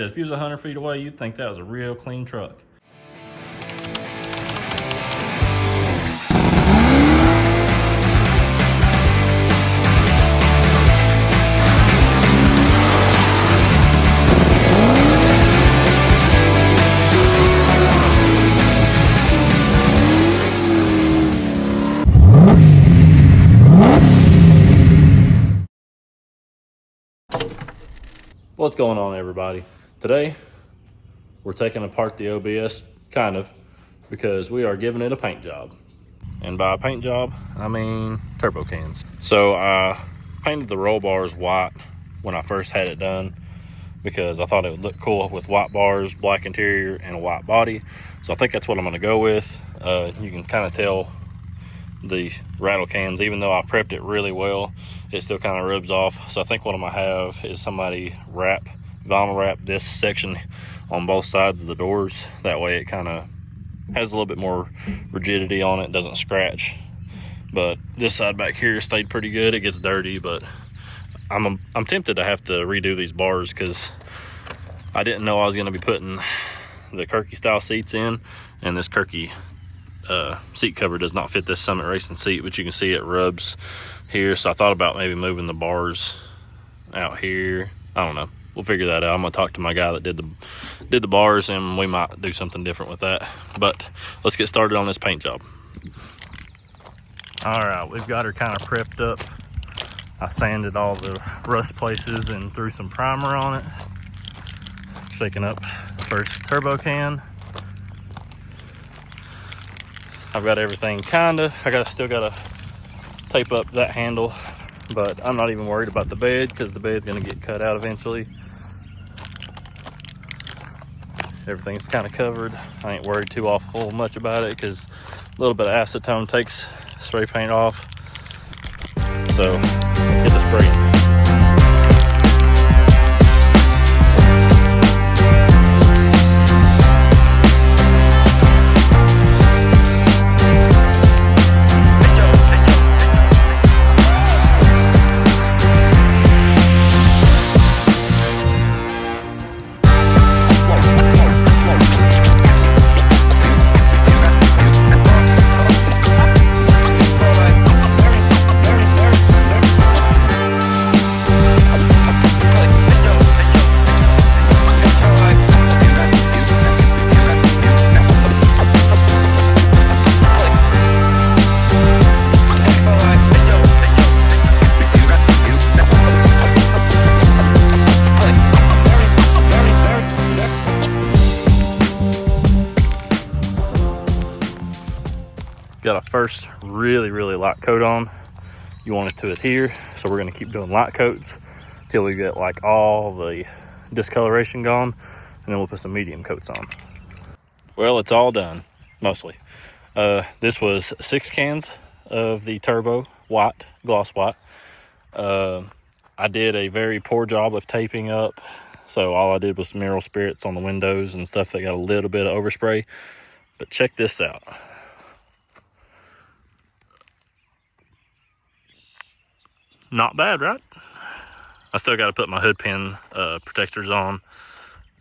If you was 100 feet away, you'd think that was a real clean truck. What's going on, everybody? Today, we're taking apart the OBS, kind of, because we are giving it a paint job. And by a paint job, I mean turbo cans. So I painted the roll bars white when I first had it done because I thought it would look cool with white bars, black interior, and a white body. So I think that's what I'm gonna go with. You can kind of tell the rattle cans, even though I prepped it really well, it still kind of rubs off. So I think what I'm gonna have is somebody vinyl wrap this section on both sides of the doors. That way it kind of has a little bit more rigidity on it, doesn't scratch. But this side back here stayed pretty good. It gets dirty, but I'm tempted to have to redo these bars because I didn't know I was gonna be putting the Kirky style seats in, and this Kirky seat cover does not fit this Summit Racing seat, but you can see it rubs here. So I thought about maybe moving the bars out here. I don't know, we'll figure that out. I'm gonna talk to my guy that did the bars, and we might do something different with that. But let's get started on this paint job. All right, we've got her kind of prepped up. I sanded all the rust places and threw some primer on it, shaking up the first turbo can. I've got everything I still gotta tape up that handle, but I'm not even worried about the bed because the bed's gonna get cut out eventually. Everything's kind of covered. I ain't worried too awful much about it because a little bit of acetone takes spray paint off. So let's get the spray. Got a first really light coat on. You want it to adhere, so we're gonna keep doing light coats till we get like all the discoloration gone, and then we'll put some medium coats on. Well, it's all done, mostly. This was 6 cans of the turbo white, gloss white. I did a very poor job of taping up, so all I did was mineral spirits on the windows and stuff that got a little bit of overspray. But check this out. Not bad, right? I still got to put my hood pin protectors on,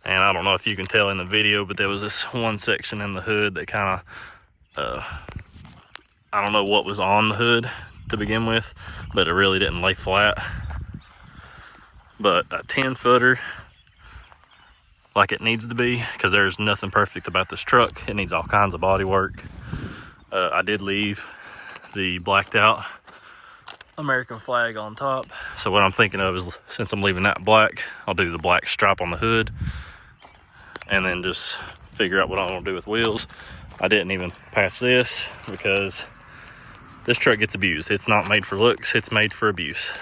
and I don't know if you can tell in the video, but there was this one section in the hood that kind of I don't know what was on the hood to begin with, but it really didn't lay flat. But a 10-footer like it needs to be, because there's nothing perfect about this truck. It needs all kinds of body work. I did leave the blacked out American flag on top, so what I'm thinking of is, since I'm leaving that black, I'll do the black stripe on the hood and then just figure out what I want to do with wheels. I didn't even patch this because this truck gets abused. It's not made for looks, it's made for abuse.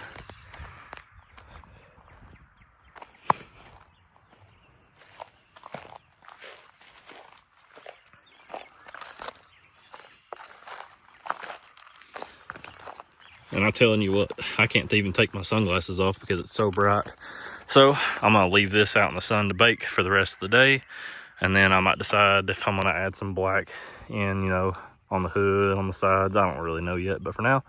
And I'm telling you what, I can't even take my sunglasses off because it's so bright. So I'm gonna leave this out in the sun to bake for the rest of the day. And then I might decide if I'm gonna add some black in, on the hood, on the sides. I don't really know yet, but for now,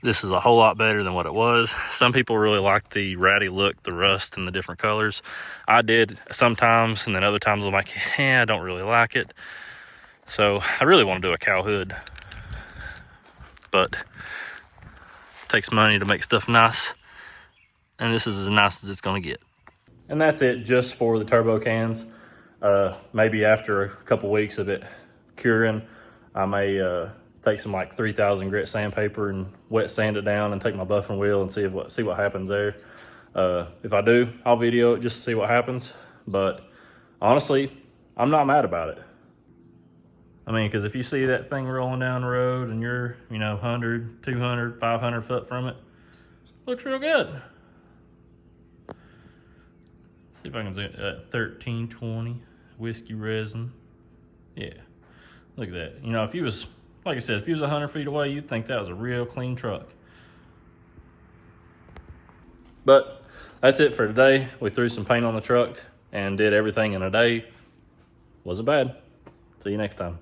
This is a whole lot better than what it was. Some people really like the ratty look, the rust, and the different colors. I did sometimes, and then other times I'm like, I don't really like it. So I really want to do a cow hood, but it takes money to make stuff nice, and this is as nice as it's gonna get. And that's it just for the turbo cans. Maybe after a couple weeks of it curing, I may take some like 3000 grit sandpaper and wet sand it down and take my buffing wheel and see what happens there. If I do, I'll video it just to see what happens. But honestly, I'm not mad about it. I mean, because if you see that thing rolling down the road and you're, 100, 200, 500 foot from it, looks real good. See if I can zoom at 1320 whiskey resin. Yeah, look at that. If you was, like I said, if you was 100 feet away, you'd think that was a real clean truck. But that's it for today. We threw some paint on the truck and did everything in a day. Wasn't bad. See you next time.